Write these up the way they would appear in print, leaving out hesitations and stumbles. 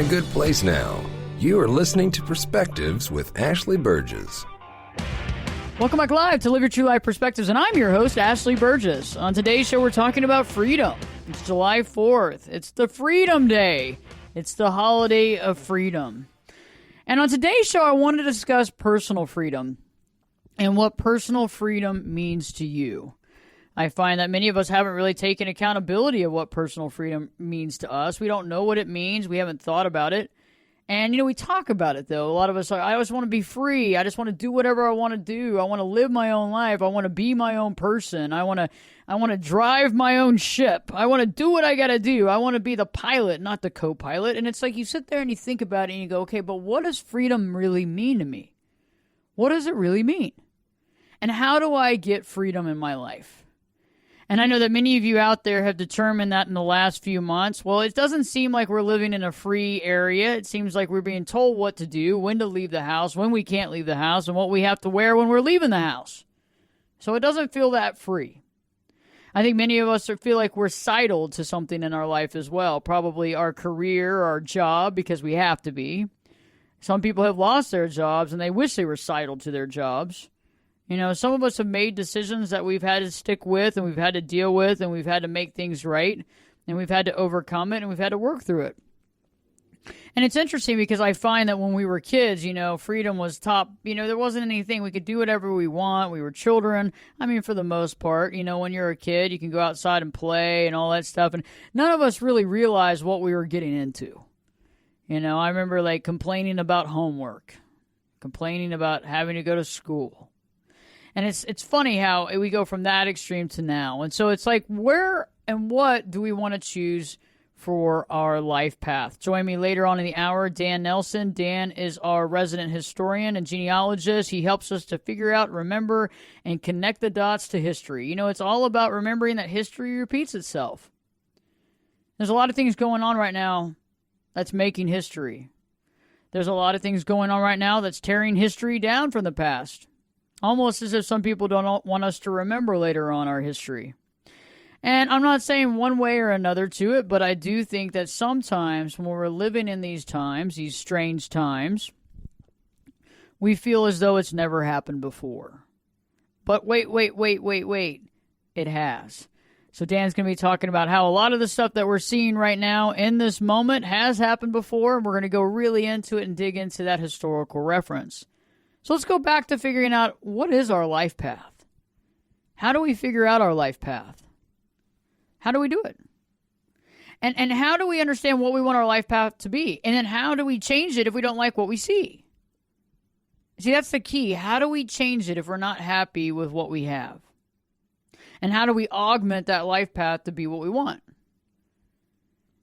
good place now. You are listening to Perspectives with Ashley Burgess. Welcome back live to Live Your True Life Perspectives, and I'm your host, Ashley Burgess. On today's show, we're talking about freedom. It's July 4th. It's the Freedom Day. It's the holiday of freedom. And on today's show, I wanted to discuss personal freedom and what personal freedom means to you. I find that many of us haven't really taken accountability of what personal freedom means to us. We don't know what it means. We haven't thought about it. And, we talk about it, though. A lot of us are, I just want to be free. I just want to do whatever I want to do. I want to live my own life. I want to be my own person. I want to drive my own ship. I want to do what I got to do. I want to be the pilot, not the co-pilot. And it's like you sit there and you think about it and you go, okay, but what does freedom really mean to me? What does it really mean? And how do I get freedom in my life? And I know that many of you out there have determined that in the last few months. Well, it doesn't seem like we're living in a free area. It seems like we're being told what to do, when to leave the house, when we can't leave the house, and what we have to wear when we're leaving the house. So it doesn't feel that free. I think many of us feel like we're sidled to something in our life as well. Probably our career, our job, because we have to be. Some people have lost their jobs, and they wish they were sidled to their jobs. Some of us have made decisions that we've had to stick with and we've had to deal with and we've had to make things right and we've had to overcome it and we've had to work through it. And it's interesting because I find that when we were kids, freedom was top. There wasn't anything. We could do whatever we want. We were children. For the most part, when you're a kid, you can go outside and play and all that stuff. And none of us really realized what we were getting into. I remember complaining about homework, complaining about having to go to school. And it's funny how we go from that extreme to now. And so it's like, where and what do we want to choose for our life path? Join me later on in the hour, Dan Nelson. Dan is our resident historian and genealogist. He helps us to figure out, remember, and connect the dots to history. It's all about remembering that history repeats itself. There's a lot of things going on right now that's making history. There's a lot of things going on right now that's tearing history down from the past. Almost as if some people don't want us to remember later on our history. And I'm not saying one way or another to it, but I do think that sometimes when we're living in these times, these strange times, we feel as though it's never happened before. But wait. It has. So Dan's going to be talking about how a lot of the stuff that we're seeing right now in this moment has happened before. And we're going to go really into it and dig into that historical reference. So let's go back to figuring out, what is our life path? How do we figure out our life path? How do we do it? And how do we understand what we want our life path to be? And then how do we change it if we don't like what we see? See, that's the key. How do we change it if we're not happy with what we have? And how do we augment that life path to be what we want?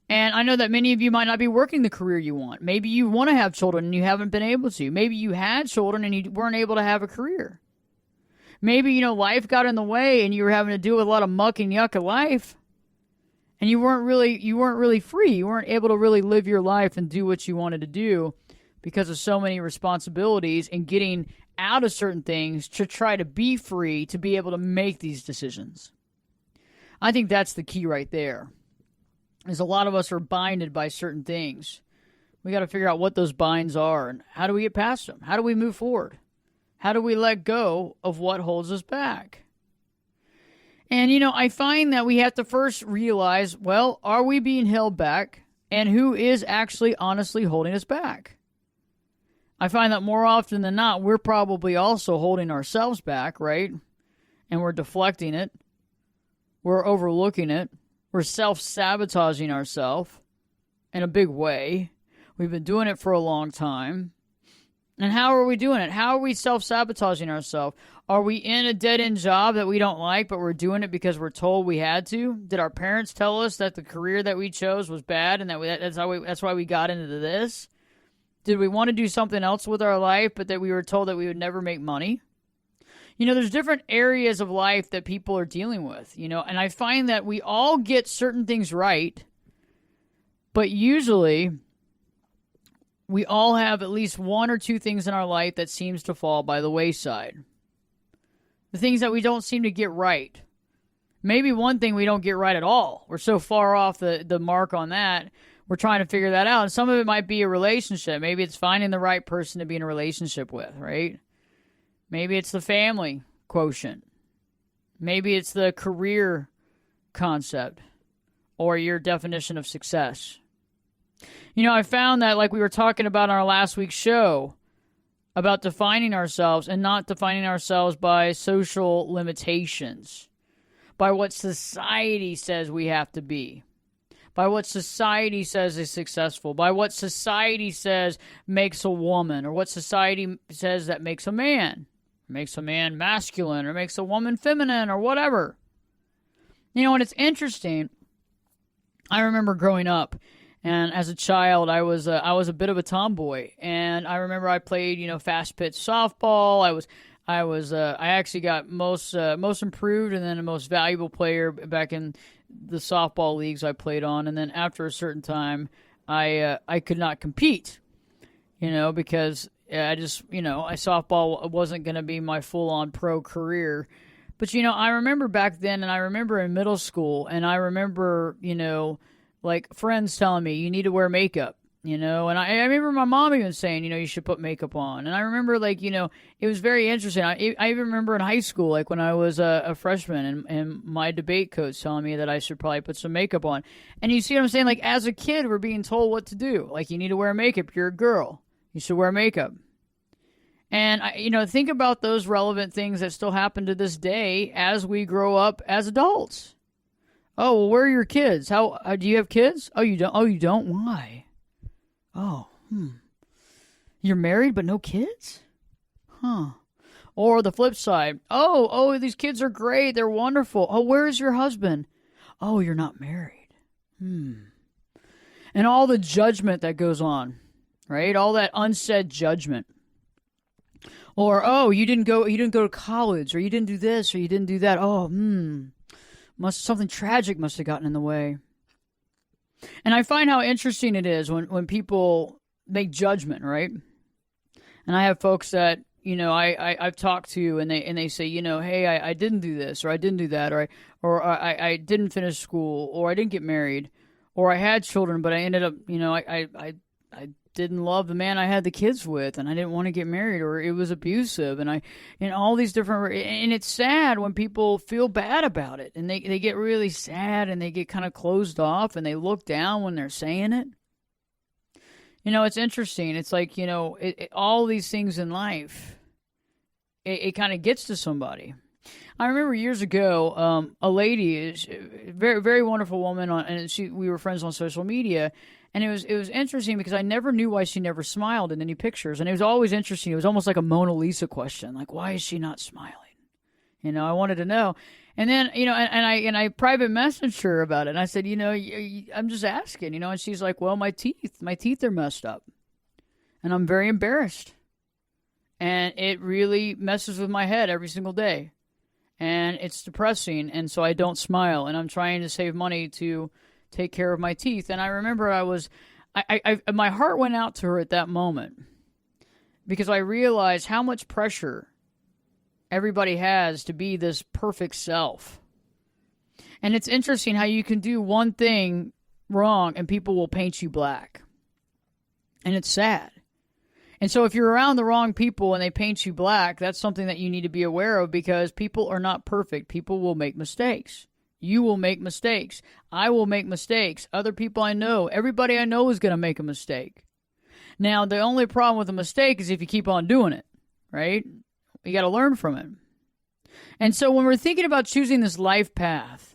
And I know that many of you might not be working the career you want. Maybe you want to have children and you haven't been able to. Maybe you had children and you weren't able to have a career. Maybe, life got in the way and you were having to deal with a lot of muck and yuck of life. And you weren't really free. You weren't able to really live your life and do what you wanted to do because of so many responsibilities and getting out of certain things to try to be free to be able to make these decisions. I think that's the key right there. Is a lot of us are binded by certain things. We got to figure out what those binds are and how do we get past them? How do we move forward? How do we let go of what holds us back? And, I find that we have to first realize, well, are we being held back? And who is actually honestly holding us back? I find that more often than not, we're probably also holding ourselves back, right? And we're deflecting it. We're overlooking it. We're self-sabotaging ourselves in a big way. We've been doing it for a long time. And how are we doing it? How are we self-sabotaging ourselves? Are we in a dead-end job that we don't like, but we're doing it because we're told we had to? Did our parents tell us that the career that we chose was bad and that's why we got into this? Did we want to do something else with our life, but that we were told that we would never make money? There's different areas of life that people are dealing with, and I find that we all get certain things right, but usually we all have at least one or two things in our life that seems to fall by the wayside. The things that we don't seem to get right. Maybe one thing we don't get right at all. We're so far off the mark on that. we're trying to figure that out. And some of it might be a relationship. Maybe it's finding the right person to be in a relationship with, right? Maybe it's the family quotient. Maybe it's the career concept or your definition of success. You know, I found that, like we were talking about on our last week's show, about defining ourselves and not defining ourselves by social limitations, by what society says we have to be, by what society says is successful, by what society says makes a woman, or what society says that makes a man masculine, or makes a woman feminine, or whatever. You know, and it's interesting. I remember growing up, and as a child, I was a bit of a tomboy, and I remember I played, fast pitch softball. I actually got most improved and then the most valuable player back in the softball leagues I played on, and then after a certain time, I could not compete, because softball wasn't going to be my full-on pro career. But, I remember back then, and I remember in middle school, and I remember, like friends telling me, you need to wear makeup, and I remember my mom even saying, you should put makeup on. And I remember, it was very interesting. I even remember in high school, like when I was a freshman, and my debate coach telling me that I should probably put some makeup on. And you see what I'm saying? Like, as a kid, we're being told what to do. Like, you need to wear makeup. You're a girl. You should wear makeup. And, think about those relevant things that still happen to this day as we grow up as adults. Oh, well, where are your kids? How do you have kids? Oh, you don't? Oh, you don't? Why? Oh, You're married but no kids? Huh. Or the flip side. Oh, these kids are great. They're wonderful. Oh, where is your husband? Oh, you're not married. And all the judgment that goes on, right? All that unsaid judgment. Or, oh, you didn't go to college, or you didn't do this, or you didn't do that. Oh, something tragic must have gotten in the way. And I find how interesting it is when people make judgment, right? And I have folks that, I've talked to, and they say, hey, I didn't do this, or I didn't do that, or I didn't finish school, or I didn't get married, or I had children, but I ended up, I didn't love the man I had the kids with, and I didn't want to get married, or it was abusive, and all these different, and it's sad when people feel bad about it, and they get really sad, and they get kind of closed off, and they look down when they're saying it. It's interesting. It's like, all these things in life, it kind of gets to somebody. I remember years ago, a lady, a very, very wonderful woman, we were friends on social media. And it was interesting because I never knew why she never smiled in any pictures. And it was always interesting. It was almost like a Mona Lisa question. Like, why is she not smiling? I wanted to know. And then, and I private messaged her about it. And I said, I'm just asking, and she's like, well, my teeth are messed up. And I'm very embarrassed. And it really messes with my head every single day. And it's depressing. And so I don't smile. And I'm trying to save money to take care of my teeth. And I remember my heart went out to her at that moment, because I realized how much pressure everybody has to be this perfect self. And it's interesting how you can do one thing wrong and people will paint you black. And it's sad. And so if you're around the wrong people and they paint you black, that's something that you need to be aware of, because people are not perfect. People will make mistakes. You will make mistakes. I will make mistakes. Other people I know, everybody I know is going to make a mistake. Now, the only problem with a mistake is if you keep on doing it, right? You got to learn from it. And so when we're thinking about choosing this life path,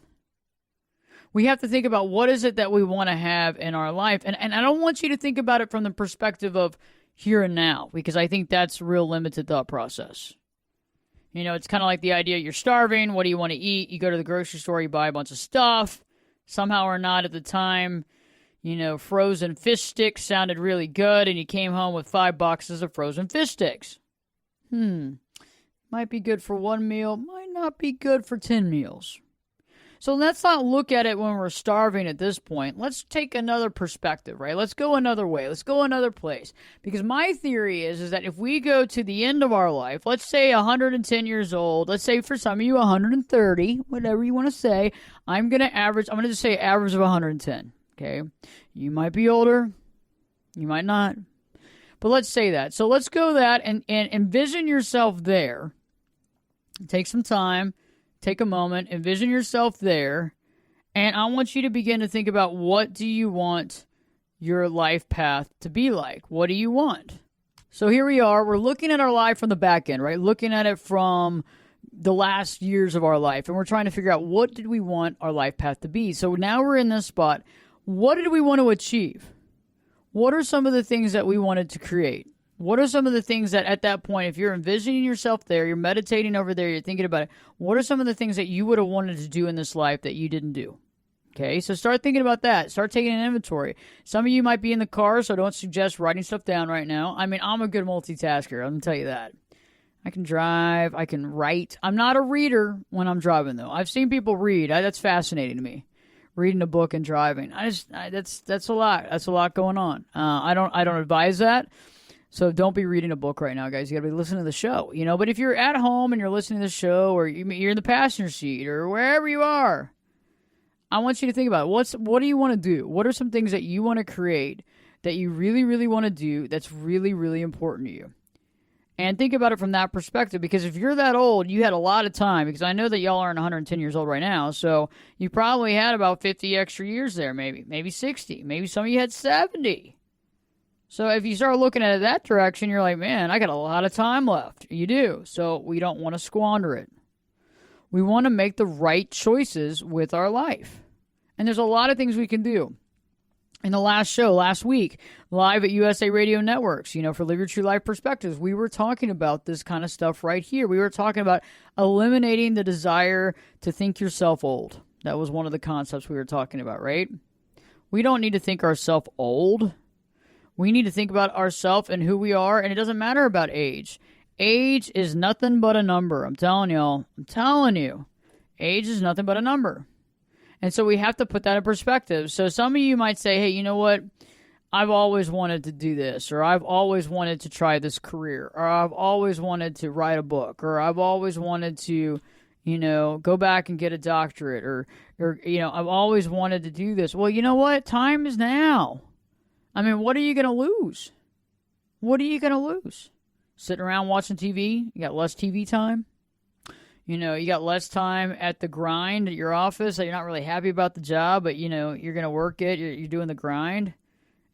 we have to think about what is it that we want to have in our life. And I don't want you to think about it from the perspective of here and now, because I think that's real limited thought process. It's kind of like the idea you're starving. What do you want to eat? You go to the grocery store, you buy a bunch of stuff. Somehow or not at the time, frozen fish sticks sounded really good, and you came home with 5 boxes of frozen fish sticks. Might be good for one meal, might not be good for 10 meals. So let's not look at it when we're starving at this point. Let's take another perspective, right? Let's go another way. Let's go another place. Because my theory is that if we go to the end of our life, let's say 110 years old, let's say for some of you 130, whatever you want to say, I'm going to just say average of 110. Okay? You might be older. You might not. But let's say that. So let's go that and envision yourself there. Take some time. Take a moment. Envision yourself there. And I want you to begin to think about, what do you want your life path to be like? What do you want? So here we are. We're looking at our life from the back end, right? Looking at it from the last years of our life. And we're trying to figure out, what did we want our life path to be? So now we're in this spot. What did we want to achieve? What are some of the things that we wanted to create? What are some of the things that at that point, if you're envisioning yourself there, you're meditating over there, you're thinking about it, what are some of the things that you would have wanted to do in this life that you didn't do? Okay, so start thinking about that. Start taking an inventory. Some of you might be in the car, so I don't suggest writing stuff down right now. I mean, I'm a good multitasker. I'm going to tell you that. I can drive. I can write. I'm not a reader when I'm driving, though. I've seen people read. That's fascinating to me. Reading a book and driving. That's a lot. That's a lot going on. I don't advise that. So don't be reading a book right now, guys. You got to be listening to the show, you know. But if you're at home and you're listening to the show, or you're in the passenger seat, or wherever you are, I want you to think about it. What do you want to do? What are some things that you want to create that you really, really want to do that's really, really important to you? And think about it from that perspective, because if you're that old, you had a lot of time, because I know that y'all aren't 110 years old right now, so you probably had about 50 extra years there, maybe 60. Maybe some of you had 70. So if you start looking at it that direction, you're like, man, I got a lot of time left. You do. So we don't want to squander it. We want to make the right choices with our life. And there's a lot of things we can do. In the last show, last week, live at USA Radio Networks, you know, for Live Your True Life Perspectives, we were talking about this kind of stuff right here. We were talking about eliminating the desire to think yourself old. That was one of the concepts we were talking about, right? We don't need to think ourselves old. We need to think about ourselves and who we are, and it doesn't matter about age. Age is nothing but a number. I'm telling y'all. I'm telling you. Age is nothing but a number. And so we have to put that in perspective. So some of you might say, hey, you know what? I've always wanted to do this, or I've always wanted to try this career, or I've always wanted to write a book, or I've always wanted to, you know, go back and get a doctorate, or you know, I've always wanted to do this. Well, you know what? Time is now. I mean, what are you going to lose? What are you going to lose? Sitting around watching TV? You got less TV time? You know, you got less time at the grind at your office, that you're not really happy about the job, but, you know, you're going to work it. You're doing the grind.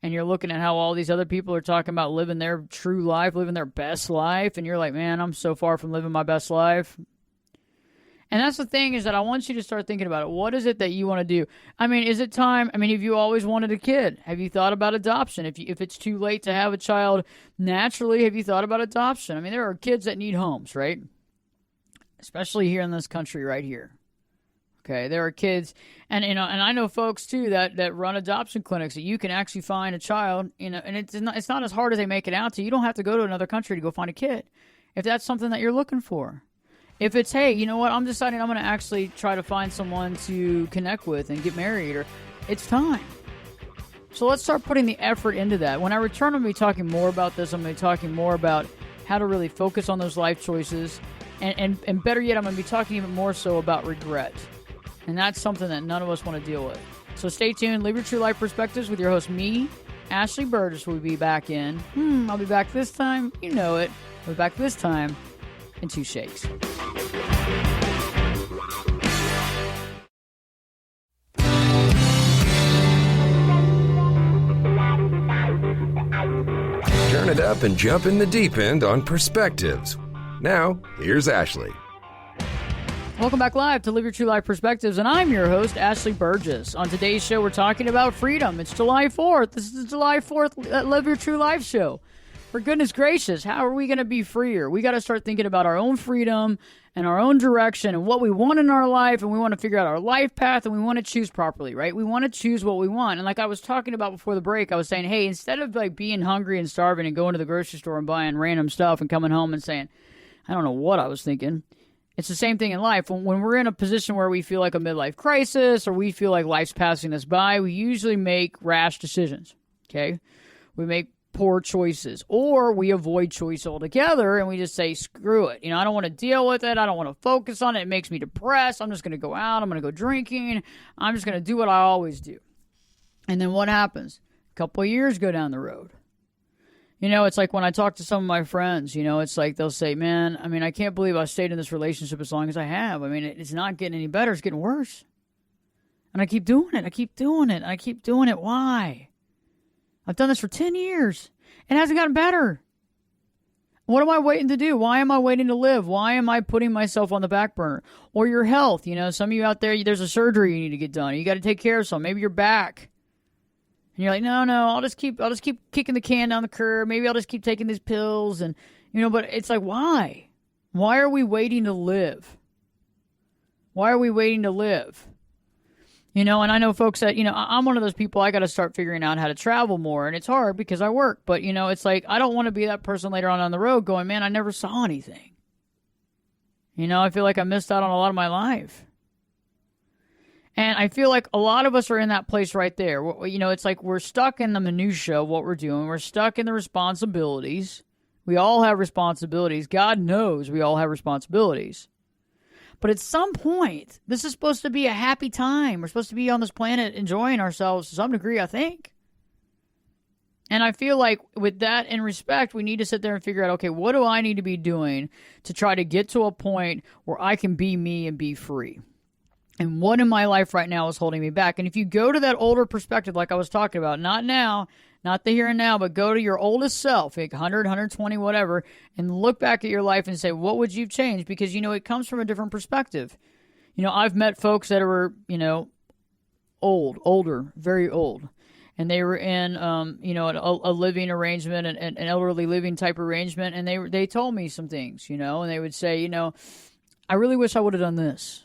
And you're looking at how all these other people are talking about living their true life, living their best life. And you're like, man, I'm so far from living my best life. And that's the thing, is that I want you to start thinking about it. What is it that you want to do? I mean, is it time? I mean, have you always wanted a kid? Have you thought about adoption? If it's too late to have a child naturally, have you thought about adoption? I mean, there are kids that need homes, right? Especially here in this country right here. Okay, there are kids, and you know, and I know folks too that run adoption clinics that you can actually find a child, you know, and it's not as hard as they make it out to. You don't have to go to another country to go find a kid, if that's something that you're looking for. If it's, hey, you know what, I'm deciding I'm going to actually try to find someone to connect with and get married, or it's time. So let's start putting the effort into that. When I return, I'm going to be talking more about this. I'm going to be talking more about how to really focus on those life choices. And better yet, I'm going to be talking even more so about regret. And that's something that none of us want to deal with. So stay tuned. Live Your True Life Perspectives with your host, me, Ashley Burgess, will be back in. I'll be back this time. You know it. I'll be back this time in 2 shakes. Turn it up and jump in the deep end on Perspectives. Now, here's Ashley. Welcome back live to Live Your True Life Perspectives, and I'm your host, Ashley Burgess. On today's show, we're talking about freedom. It's July 4th. This is the July 4th Live Your True Life show. For goodness gracious, how are we going to be freer? We got to start thinking about our own freedom and our own direction and what we want in our life, and we want to figure out our life path, and we want to choose properly, right? We want to choose what we want. And like I was talking about before the break, I was saying, hey, instead of like being hungry and starving and going to the grocery store and buying random stuff and coming home and saying, I don't know what I was thinking. It's the same thing in life. When we're in a position where we feel like a midlife crisis or we feel like life's passing us by, we usually make rash decisions, okay? We make poor choices, or we avoid choice altogether and we just say, screw it. You know, I don't want to deal with it. I don't want to focus on it. It makes me depressed. I'm just going to go out. I'm going to go drinking. I'm just going to do what I always do. And then what happens? A couple of years go down the road. It's like when I talk to some of my friends, it's like they'll say, man, I mean, I can't believe I stayed in this relationship as long as I have. I mean, it's not getting any better. It's getting worse. And I keep doing it. I keep doing it. I keep doing it. Why? I've done this for 10 years. It hasn't gotten better. What am I waiting to do? Why am I waiting to live? Why am I putting myself on the back burner? Or your health. Some of you out there, there's a surgery you need to get done. You got to take care of something. Maybe your back. And you're like, no, I'll just keep kicking the can down the curb. Maybe I'll just keep taking these pills. And, but it's like, why? Why are we waiting to live? Why are we waiting to live? And I know folks that, I'm one of those people, I got to start figuring out how to travel more. And it's hard because I work. But, it's like, I don't want to be that person later on the road going, man, I never saw anything. I feel like I missed out on a lot of my life. And I feel like a lot of us are in that place right there. It's like we're stuck in the minutia of what we're doing. We're stuck in the responsibilities. We all have responsibilities. God knows we all have responsibilities. But at some point, this is supposed to be a happy time. We're supposed to be on this planet enjoying ourselves to some degree, I think. And I feel like with that in respect, we need to sit there and figure out, okay, what do I need to be doing to try to get to a point where I can be me and be free? And what in my life right now is holding me back? And if you go to that older perspective, like I was talking about, not now, not the here and now, but go to your oldest self, like 100, 120, whatever, and look back at your life and say, what would you change? Because, it comes from a different perspective. I've met folks that were, older, very old. And they were in, a living arrangement, an elderly living type arrangement. And they told me some things, and they would say, I really wish I would have done this.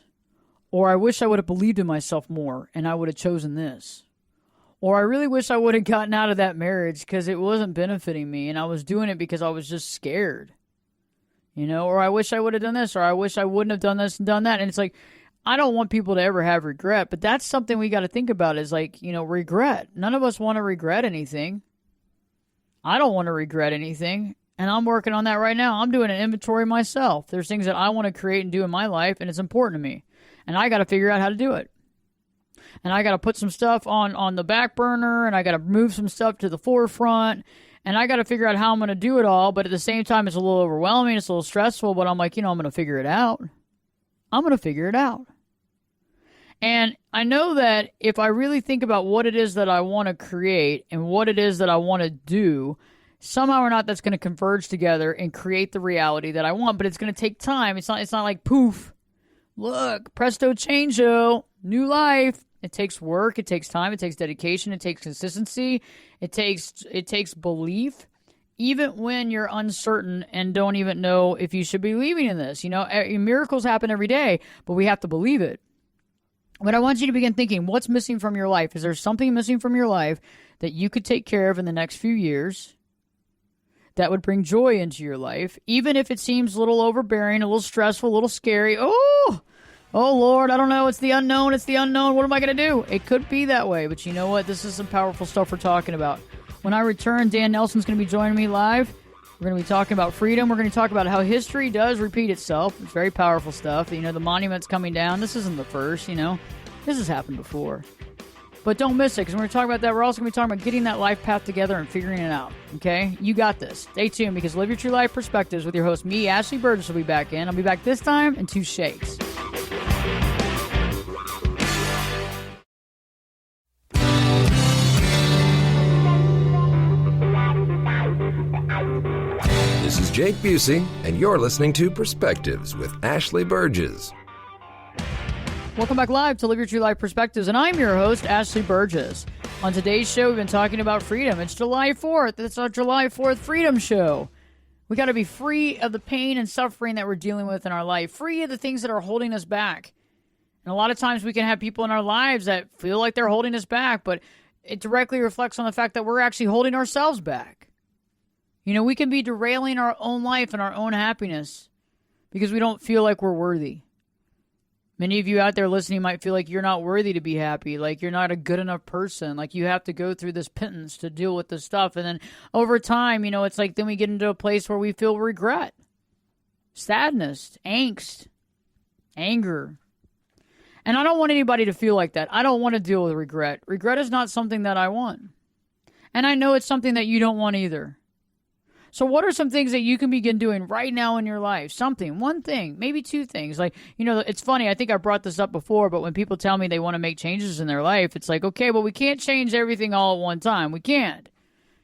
Or I wish I would have believed in myself more and I would have chosen this. Or I really wish I would have gotten out of that marriage because it wasn't benefiting me and I was doing it because I was just scared. Or I wish I would have done this, or I wish I wouldn't have done this and done that. And it's like, I don't want people to ever have regret, but that's something we got to think about is like, regret. None of us want to regret anything. I don't want to regret anything. And I'm working on that right now. I'm doing an inventory myself. There's things that I want to create and do in my life, and it's important to me. And I got to figure out how to do it. And I got to put some stuff on the back burner, and I got to move some stuff to the forefront, and I got to figure out how I'm going to do it all. But at the same time, it's a little overwhelming. It's a little stressful, but I'm like, I'm going to figure it out. I'm going to figure it out. And I know that if I really think about what it is that I want to create and what it is that I want to do, somehow or not that's going to converge together and create the reality that I want. But it's going to take time. It's not like poof. Look, presto changeo, new life. It takes work, it takes time, it takes dedication, it takes consistency, it takes belief, even when you're uncertain and don't even know if you should be believing in this. Miracles happen every day, but we have to believe it. But I want you to begin thinking, what's missing from your life? Is there something missing from your life that you could take care of in the next few years that would bring joy into your life, even if it seems a little overbearing, a little stressful, a little scary? Oh, Lord, I don't know. It's the unknown. It's the unknown. What am I going to do? It could be that way, but you know what? This is some powerful stuff we're talking about. When I return, Dan Nelson's going to be joining me live. We're going to be talking about freedom. We're going to talk about how history does repeat itself. It's very powerful stuff. The monument's coming down. This isn't the first, This has happened before. But don't miss it, because when we're talking about that, we're also going to be talking about getting that life path together and figuring it out, okay? You got this. Stay tuned, because Live Your True Life Perspectives with your host, me, Ashley Burgess, will be back in. I'll be back this time in 2 shakes. This is Jake Busey, and you're listening to Perspectives with Ashley Burgess. Welcome back live to Live Your True Life Perspectives, and I'm your host, Ashley Burgess. On today's show, we've been talking about freedom. It's July 4th. It's our July 4th Freedom Show. We got to be free of the pain and suffering that we're dealing with in our life, free of the things that are holding us back. And a lot of times we can have people in our lives that feel like they're holding us back, but it directly reflects on the fact that we're actually holding ourselves back. We can be derailing our own life and our own happiness because we don't feel like we're worthy. Many of you out there listening might feel like you're not worthy to be happy, like you're not a good enough person, like you have to go through this pittance to deal with this stuff. And then over time, it's like then we get into a place where we feel regret, sadness, angst, anger. And I don't want anybody to feel like that. I don't want to deal with regret. Regret is not something that I want. And I know it's something that you don't want either. So what are some things that you can begin doing right now in your life? Something, one thing, maybe two things. Like, it's funny. I think I brought this up before, but when people tell me they want to make changes in their life, it's like, okay, well, we can't change everything all at one time. We can't.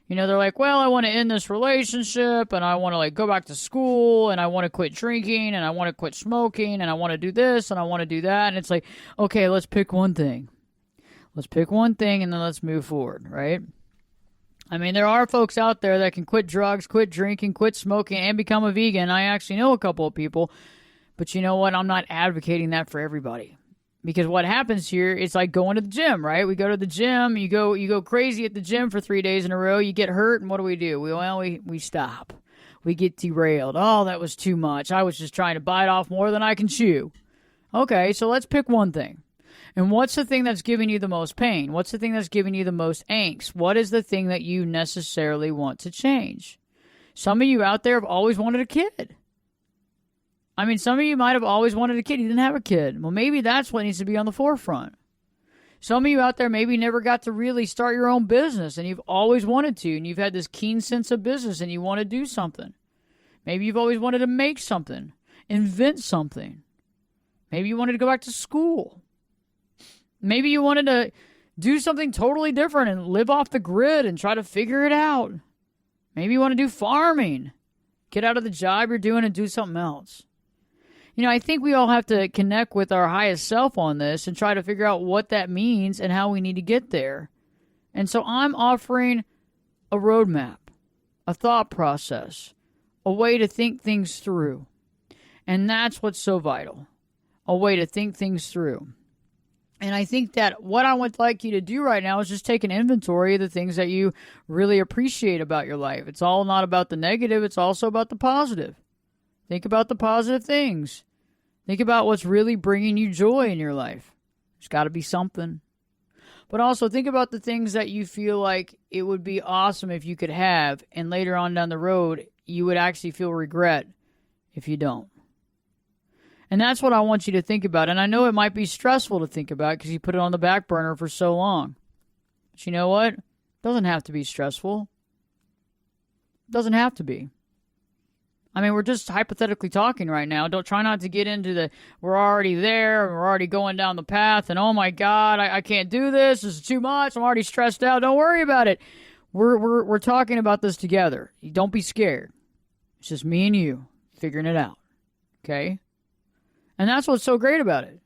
They're like, well, I want to end this relationship, and I want to go back to school, and I want to quit drinking, and I want to quit smoking, and I want to do this, and I want to do that. And it's like, okay, let's pick one thing. Let's pick one thing, and then let's move forward, right? I mean, there are folks out there that can quit drugs, quit drinking, quit smoking, and become a vegan. I actually know a couple of people. But you know what? I'm not advocating that for everybody. Because what happens here, it's like going to the gym, right? We go to the gym, you go crazy at the gym for 3 days in a row, you get hurt, and what do? We stop. We get derailed. Oh, that was too much. I was just trying to bite off more than I can chew. Okay, so let's pick one thing. And what's the thing that's giving you the most pain? What's the thing that's giving you the most angst? What is the thing that you necessarily want to change? Some of you out there have always wanted a kid. I mean, some of you might have always wanted a kid. You didn't have a kid. Well, maybe that's what needs to be on the forefront. Some of you out there maybe never got to really start your own business, and you've always wanted to, and you've had this keen sense of business, and you want to do something. Maybe you've always wanted to make something, invent something. Maybe you wanted to go back to school. Maybe you wanted to do something totally different and live off the grid and try to figure it out. Maybe you want to do farming. Get out of the job you're doing and do something else. I think we all have to connect with our highest self on this and try to figure out what that means and how we need to get there. And so I'm offering a roadmap, a thought process, a way to think things through. And that's what's so vital, a way to think things through. And I think that what I would like you to do right now is just take an inventory of the things that you really appreciate about your life. It's all not about the negative. It's also about the positive. Think about the positive things. Think about what's really bringing you joy in your life. There's got to be something. But also think about the things that you feel like it would be awesome if you could have, and later on down the road, you would actually feel regret if you don't. And that's what I want you to think about. And I know it might be stressful to think about because you put it on the back burner for so long. But you know what? It doesn't have to be stressful. It doesn't have to be. I mean, we're just hypothetically talking right now. Don't try not to get into we're already there, and we're already going down the path, and oh my God, I can't do this. This is too much. I'm already stressed out. Don't worry about it. We're talking about this together. Don't be scared. It's just me and you figuring it out. Okay? And that's what's so great about it.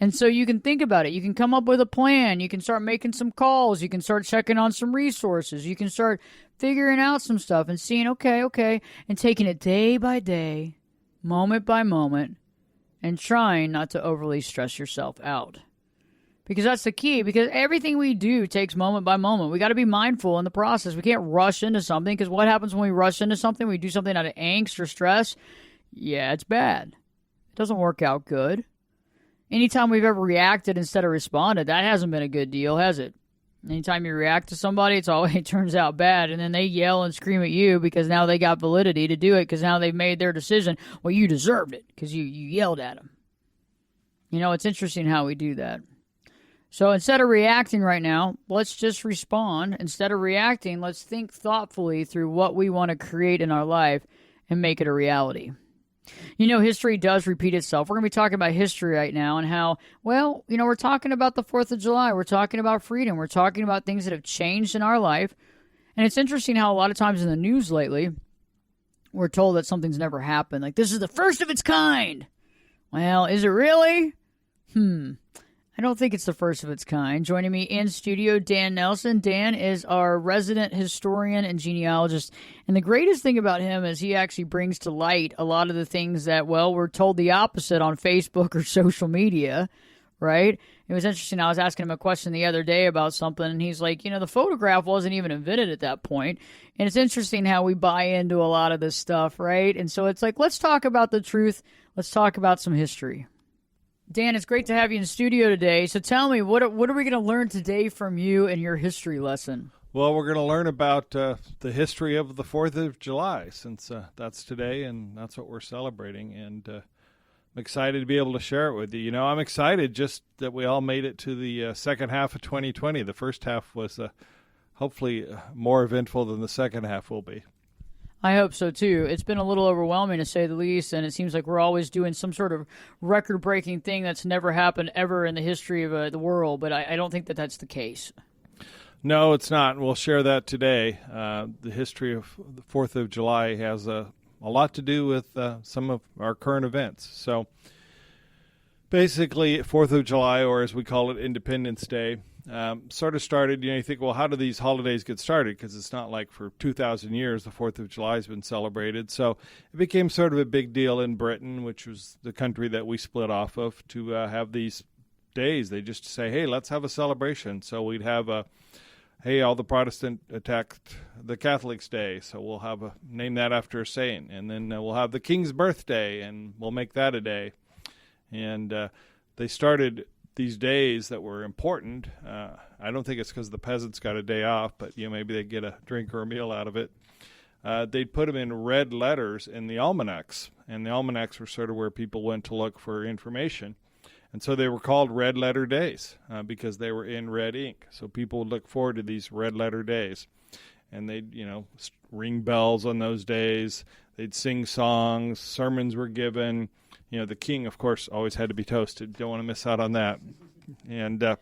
And so you can think about it. You can come up with a plan. You can start making some calls. You can start checking on some resources. You can start figuring out some stuff and seeing, okay, and taking it day by day, moment by moment, and trying not to overly stress yourself out. Because that's the key. Because everything we do takes moment by moment. We got to be mindful in the process. We can't rush into something, because what happens when we rush into something? We do something out of angst or stress. Yeah, it's bad. It doesn't work out good. Anytime we've ever reacted instead of responded, that hasn't been a good deal, has it? Anytime you react to somebody, it turns out bad, and then they yell and scream at you because now they got validity to do it, because now they've made their decision. Well, you deserved it because you yelled at them. It's interesting how we do that. So instead of reacting right now, let's just respond. Instead of reacting, let's think thoughtfully through what we want to create in our life and make it a reality. History does repeat itself. We're going to be talking about history right now and how, we're talking about the 4th of July. We're talking about freedom. We're talking about things that have changed in our life. And it's interesting how a lot of times in the news lately, we're told that something's never happened. Like, this is the first of its kind. Well, is it really? I don't think it's the first of its kind. Joining me in studio, Dan Nelson. Dan is our resident historian and genealogist. And the greatest thing about him is he actually brings to light a lot of the things that, we're told the opposite on Facebook or social media, right? It was interesting. I was asking him a question the other day about something, and he's like, the photograph wasn't even invented at that point. And it's interesting how we buy into a lot of this stuff, right? And so it's like, let's talk about the truth. Let's talk about some history. Dan, it's great to have you in studio today. So tell me, what are we going to learn today from you and your history lesson? Well, we're going to learn about the history of the 4th of July, since that's today and that's what we're celebrating. And excited to be able to share it with you. You know, I'm excited just that we all made it to the second half of 2020. The first half was hopefully more eventful than the second half will be. I hope so, too. It's been a little overwhelming, to say the least, and it seems like we're always doing some sort of record-breaking thing that's never happened ever in the history of the world, but I don't think that that's the case. No, it's not. We'll share that today. The history of the 4th of July has a lot to do with some of our current events. So basically, 4th of July, or as we call it, Independence Day, sort of started, you think, well, how do these holidays get started? Because it's not like for 2,000 years the 4th of July has been celebrated. So it became sort of a big deal in Britain, which was the country that we split off of, to have these days. They just say, hey, let's have a celebration. So we'd have hey, all the Protestant attacked the Catholics' Day, so we'll have name that after a saint. And then we'll have the King's birthday, and we'll make that a day. And they started these days that were important. I don't think it's because the peasants got a day off, but maybe they get a drink or a meal out of it. They'd put them in red letters in the almanacs, and the almanacs were sort of where people went to look for information. And so they were called red letter days because they were in red ink. So people would look forward to these red letter days. And they'd, ring bells on those days. They'd sing songs. Sermons were given. The king, of course, always had to be toasted. Don't want to miss out on that. And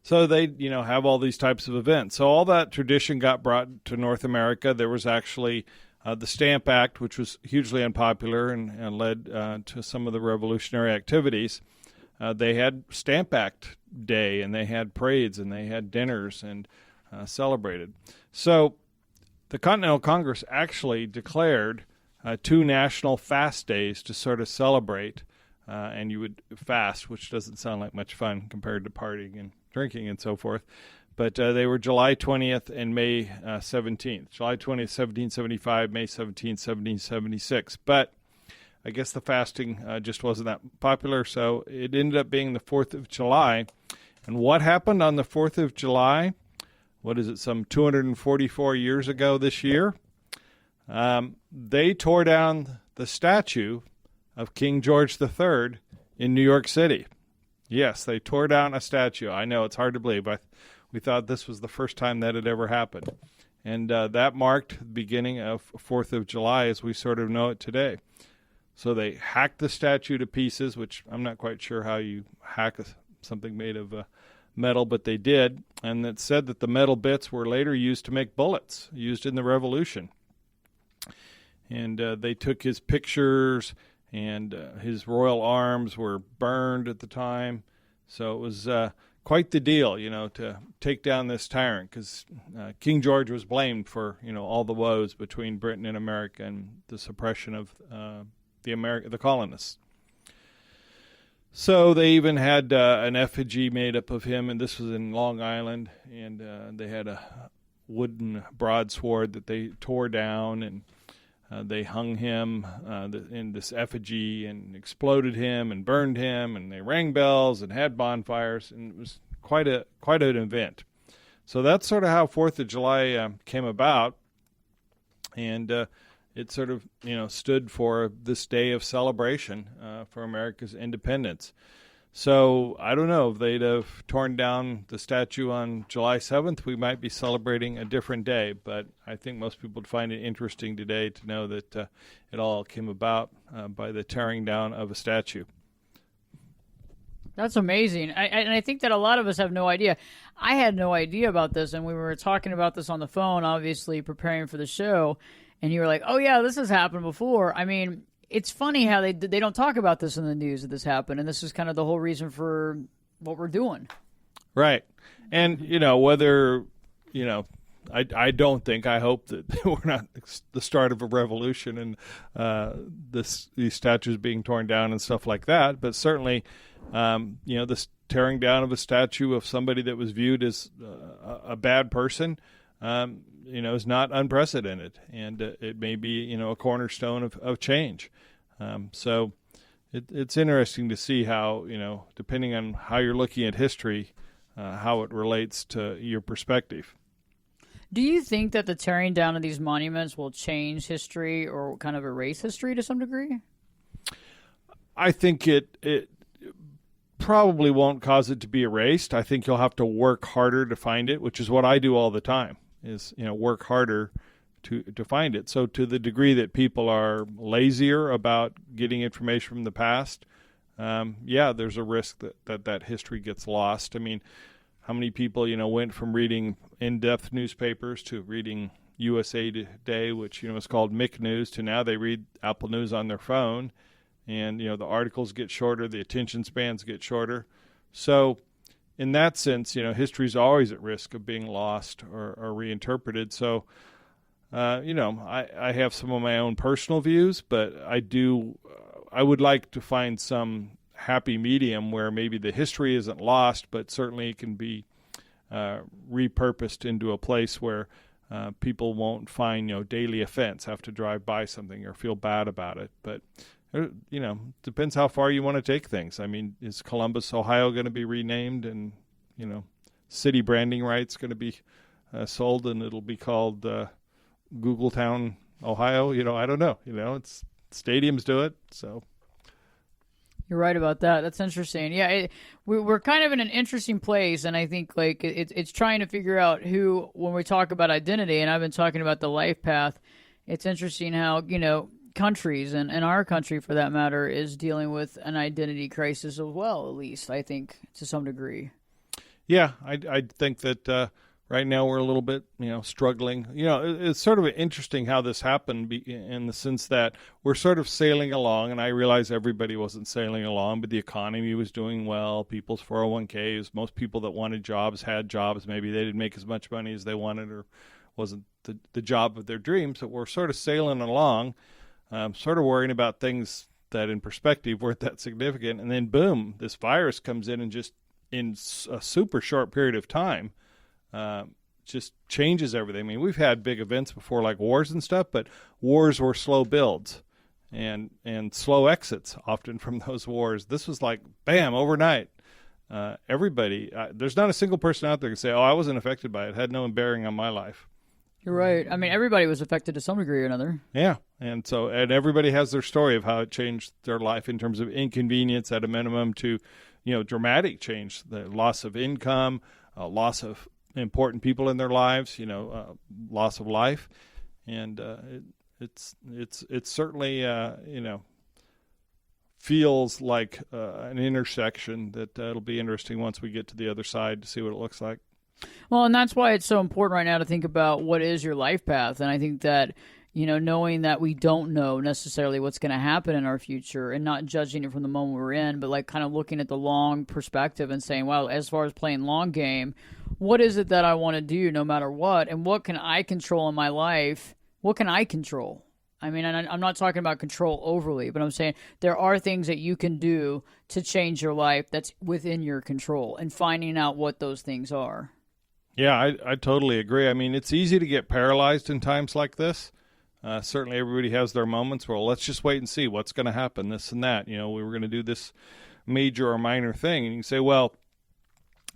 so they'd, have all these types of events. So all that tradition got brought to North America. There was actually the Stamp Act, which was hugely unpopular and led to some of the revolutionary activities. They had Stamp Act Day, and they had parades, and they had dinners and celebrated. So the Continental Congress actually declared 2 national fast days to sort of celebrate, and you would fast, which doesn't sound like much fun compared to partying and drinking and so forth. But they were July 20th and May 17th. July 20th, 1775, May 17th, 1776. But I guess the fasting just wasn't that popular, so it ended up being the 4th of July. And what happened on the 4th of July? What is it, some 244 years ago this year? They tore down the statue of King George III in New York City. Yes, they tore down a statue. I know, it's hard to believe. We thought this was the first time that had ever happened. And that marked the beginning of 4th of July as we sort of know it today. So they hacked the statue to pieces, which I'm not quite sure how you hack something made of metal, but they did. And it said that the metal bits were later used to make bullets, used in the Revolution. And they took his pictures, and his royal arms were burned at the time. So it was quite the deal, to take down this tyrant, because King George was blamed for, all the woes between Britain and America and the suppression of the colonists. So they even had an effigy made up of him, and this was in Long Island, and they had a wooden broadsword that they tore down, and they hung him in this effigy and exploded him and burned him, and they rang bells and had bonfires, and it was quite an event. So that's sort of how 4th of July came about, and it sort of stood for this day of celebration for America's independence. So I don't know if they'd have torn down the statue on July 7th, we might be celebrating a different day. But I think most people would find it interesting today to know that it all came about by the tearing down of a statue. That's amazing. And I think that a lot of us have no idea. I had no idea about this, and we were talking about this on the phone, obviously preparing for the show, and you were like, oh, yeah, this has happened before. I mean, it's funny how they don't talk about this in the news that this happened, and this is kind of the whole reason for what we're doing. Right. And, whether, I don't think, I hope that we're not the start of a revolution and these statues being torn down and stuff like that, but certainly, this tearing down of a statue of somebody that was viewed as a bad person, is not unprecedented, and it may be, a cornerstone of change. So it's interesting to see how, depending on how you're looking at history, how it relates to your perspective. Do you think that the tearing down of these monuments will change history or kind of erase history to some degree? I think it probably won't cause it to be erased. I think you'll have to work harder to find it, which is what I do all the time, is, work harder to find it. So to the degree that people are lazier about getting information from the past, there's a risk that history gets lost. I mean, how many people, went from reading in-depth newspapers to reading USA Today, which, is called Mick News, to now they read Apple News on their phone. And, the articles get shorter, the attention spans get shorter. So in that sense, history is always at risk of being lost or reinterpreted. So, I have some of my own personal views, but I would like to find some happy medium where maybe the history isn't lost, but certainly it can be repurposed into a place where people won't find, daily offense, have to drive by something or feel bad about it. But depends how far you want to take things. I mean, is Columbus, Ohio going to be renamed, and, city branding rights going to be sold, and it'll be called Googletown, Ohio? I don't know. It's stadiums do it. So you're right about that. That's interesting. Yeah, we're kind of in an interesting place, and I think it's trying to figure out who, when we talk about identity, and I've been talking about the life path. It's interesting how countries, and our country for that matter, is dealing with an identity crisis as well, at least, I think, to some degree. Yeah, I think that right now we're a little bit, struggling. It's sort of interesting how this happened in the sense that we're sort of sailing along, and I realize everybody wasn't sailing along, but the economy was doing well. People's 401ks, most people that wanted jobs had jobs. Maybe they didn't make as much money as they wanted, or wasn't the job of their dreams. So we're sort of sailing along, sort of worrying about things that in perspective weren't that significant. And then boom, this virus comes in and just in a super short period of time, just changes everything. I mean, we've had big events before like wars and stuff, but wars were slow builds and slow exits often from those wars. This was like, bam, overnight. Everybody, there's not a single person out there who can say, oh, I wasn't affected by it. It had no bearing on my life. You're right. I mean, everybody was affected to some degree or another. Yeah. And everybody has their story of how it changed their life in terms of inconvenience at a minimum to, dramatic change, the loss of income, loss of important people in their lives, loss of life. And it's certainly, feels like an intersection that it'll be interesting once we get to the other side to see what it looks like. Well, and that's why it's so important right now to think about what is your life path. And I think that, knowing that we don't know necessarily what's going to happen in our future and not judging it from the moment we're in, but like kind of looking at the long perspective and saying, well, as far as playing long game, what is it that I want to do no matter what? And what can I control in my life? What can I control? I mean, and I'm not talking about control overly, but I'm saying there are things that you can do to change your life that's within your control, and finding out what those things are. Yeah, I totally agree. I mean, it's easy to get paralyzed in times like this. Certainly everybody has their moments where, let's just wait and see what's going to happen, this and that. We were going to do this major or minor thing. And you can say, well,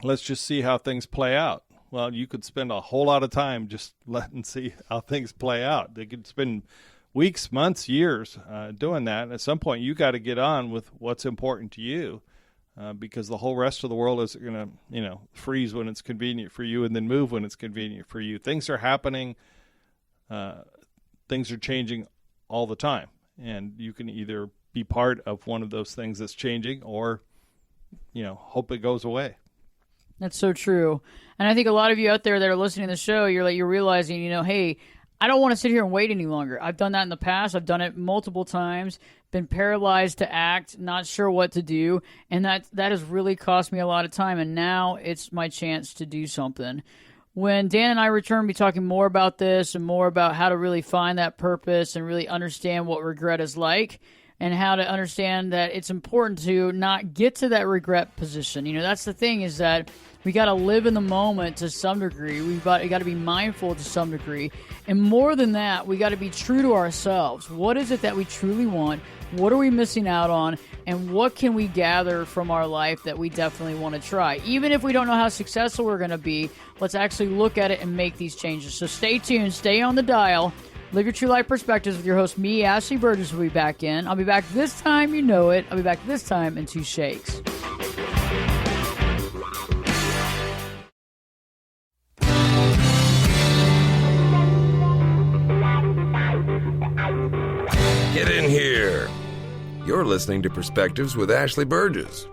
let's just see how things play out. Well, you could spend a whole lot of time just letting see how things play out. They could spend weeks, months, years doing that. And at some point, you got to get on with what's important to you. Because the whole rest of the world is going to, freeze when it's convenient for you and then move when it's convenient for you. Things are happening. Things are changing all the time. And you can either be part of one of those things that's changing or, hope it goes away. That's so true. And I think a lot of you out there that are listening to the show, you're realizing, hey, I don't want to sit here and wait any longer. I've done that in the past. I've done it multiple times, been paralyzed to act, not sure what to do, and that has really cost me a lot of time, and now it's my chance to do something. When Dan and I return, we'll be talking more about this and more about how to really find that purpose and really understand what regret is like, and how to understand that it's important to not get to that regret position. That's the thing, is that we got to live in the moment to some degree. We got to be mindful to some degree. And more than that, we got to be true to ourselves. What is it that we truly want? What are we missing out on? And what can we gather from our life that we definitely want to try? Even if we don't know how successful we're going to be, let's actually look at it and make these changes. So stay tuned. Stay on the dial. Live Your True Life Perspectives with your host, me, Ashley Burgess, will be back in. I'll be back this time, you know it. I'll be back this time in 2 shakes. Get in here. You're listening to Perspectives with Ashley Burgess.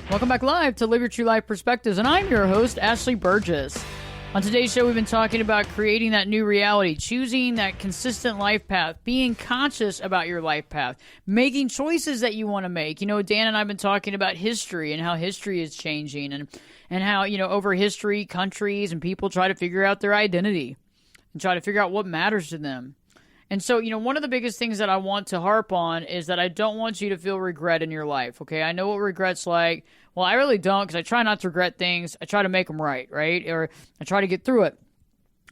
Welcome back live to Live Your True Life Perspectives, and I'm your host, Ashley Burgess. On today's show, we've been talking about creating that new reality, choosing that consistent life path, being conscious about your life path, making choices that you want to make. You know, Dan and I have been talking about history and how history is changing and how, you know, over history, countries and people try to figure out their identity and try to figure out what matters to them. And so, you know, one of the biggest things that I want to harp on is that I don't want you to feel regret in your life, okay? I know what regret's like. Well, I really don't, because I try not to regret things. I try to make them right? Or I try to get through it.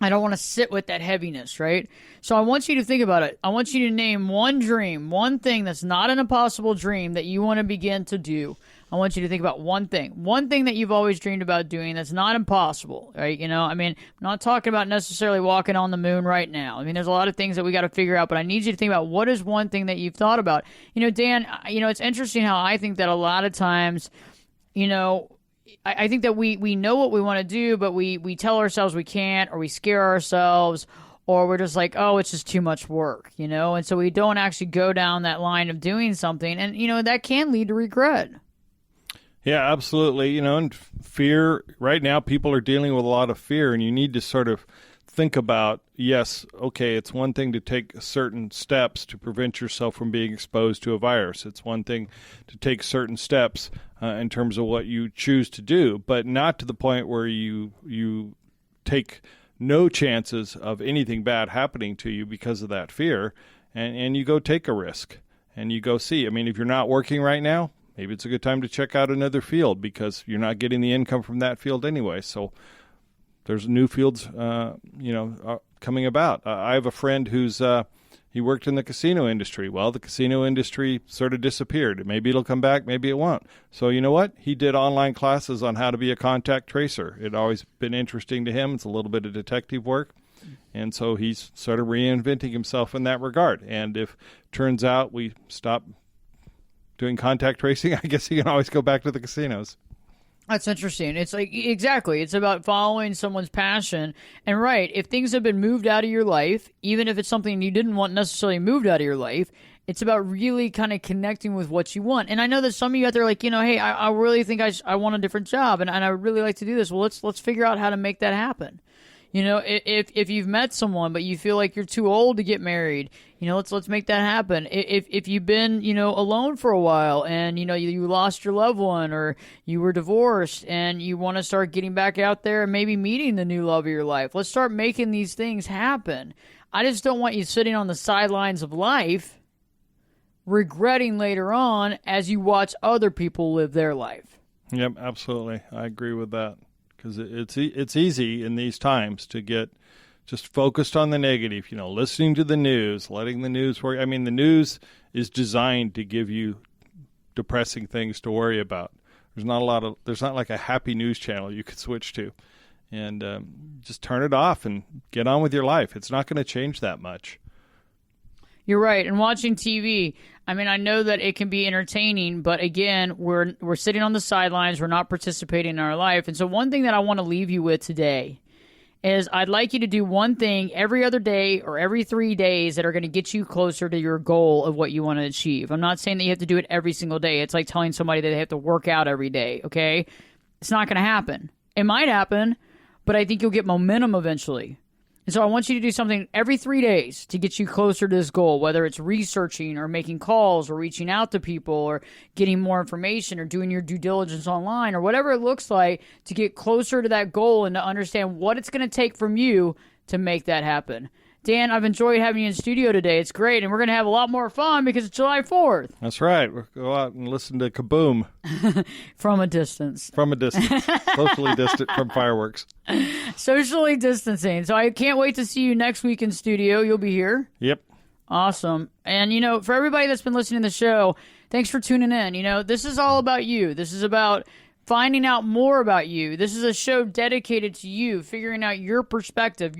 I don't want to sit with that heaviness, right? So I want you to think about it. I want you to name one dream, one thing that's not an impossible dream that you want to begin to do. I want you to think about one thing that you've always dreamed about doing that's not impossible, right? You know, I mean, I'm not talking about necessarily walking on the moon right now. I mean, there's a lot of things that we got to figure out, but I need you to think about what is one thing that you've thought about. You know, Dan, you know, it's interesting how I think that a lot of times, you know, I think that we know what we want to do, but we tell ourselves we can't, or we scare ourselves, or we're just like, oh, it's just too much work, you know? And so we don't actually go down that line of doing something. And, you know, that can lead to regret. Yeah, absolutely. You know, and fear, right now people are dealing with a lot of fear, and you need to sort of think about, yes, okay, it's one thing to take certain steps to prevent yourself from being exposed to a virus. It's one thing to take certain steps in terms of what you choose to do, but not to the point where you take no chances of anything bad happening to you because of that fear, and you go take a risk, and you go see. I mean, if you're not working right now, maybe it's a good time to check out another field because you're not getting the income from that field anyway. So there's new fields, coming about. I have a friend who's he worked in the casino industry. Well, the casino industry sort of disappeared. Maybe it'll come back, maybe it won't. So you know what? He did online classes on how to be a contact tracer. It always been interesting to him. It's a little bit of detective work. And so he's sort of reinventing himself in that regard. And if turns out we stop doing contact tracing, I guess he can always go back to the casinos. That's interesting. It's like, exactly. It's about following someone's passion. And right, if things have been moved out of your life, even if it's something you didn't want necessarily moved out of your life, it's about really kind of connecting with what you want. And I know that some of you out there are like, you know, hey, I really think I want a different job and I would really like to do this. Well, let's figure out how to make that happen. You know, if you've met someone but you feel like you're too old to get married, you know, let's make that happen. If you've been, you know, alone for a while and, you know, you lost your loved one or you were divorced and you want to start getting back out there and maybe meeting the new love of your life, let's start making these things happen. I just don't want you sitting on the sidelines of life regretting later on as you watch other people live their life. Yep, absolutely. I agree with that. Because it's easy in these times to get just focused on the negative, you know, listening to the news, letting the news worry. I mean, the news is designed to give you depressing things to worry about. There's not like a happy news channel you could switch to. And just turn it off and get on with your life. It's not going to change that much. You're right. And watching TV, I mean, I know that it can be entertaining, but again, we're sitting on the sidelines. We're not participating in our life. And so one thing that I want to leave you with today is I'd like you to do one thing every other day or every 3 days that are going to get you closer to your goal of what you want to achieve. I'm not saying that you have to do it every single day. It's like telling somebody that they have to work out every day, okay? It's not going to happen. It might happen, but I think you'll get momentum eventually. And so I want you to do something every 3 days to get you closer to this goal, whether it's researching or making calls or reaching out to people or getting more information or doing your due diligence online or whatever it looks like to get closer to that goal and to understand what it's going to take from you to make that happen. Dan, I've enjoyed having you in studio today. It's great, and we're going to have a lot more fun because it's July 4th. That's right. We'll go out and listen to Kaboom. From a distance. From a distance. Socially distant from fireworks. Socially distancing. So I can't wait to see you next week in studio. You'll be here? Yep. Awesome. And, you know, for everybody that's been listening to the show, thanks for tuning in. You know, this is all about you. This is about finding out more about you. This is a show dedicated to you, figuring out your perspective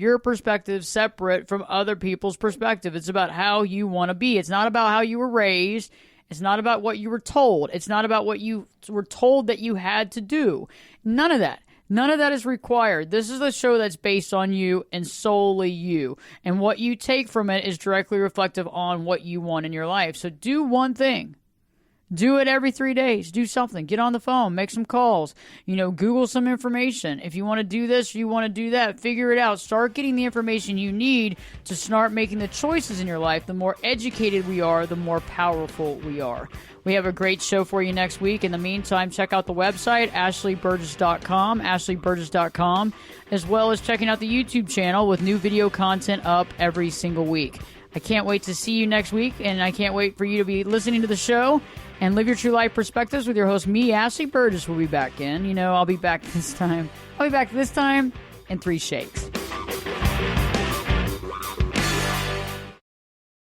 separate from other people's perspective. It's about how you want to be. It's not about how you were raised. It's not about what you were told. It's not about what you were told that you had to do. None of that. None of that is required. This is a show that's based on you and solely you. And what you take from it is directly reflective on what you want in your life. So do one thing. Do it every 3 days. Do something. Get on the phone. Make some calls. Google some information. If you want to do this or you want to do that, figure it out. Start getting the information you need to start making the choices in your life. The more educated we are, the more powerful we are. We have a great show for you next week. In the meantime, check out the website, ashleyburgess.com, as well as checking out the YouTube channel with new video content up every single week. I can't wait to see you next week, and I can't wait for you to be listening to the show and live your true life perspectives with your host, me, Ashley Burgess, will be back in. I'll be back this time. I'll be back this time in 3 shakes.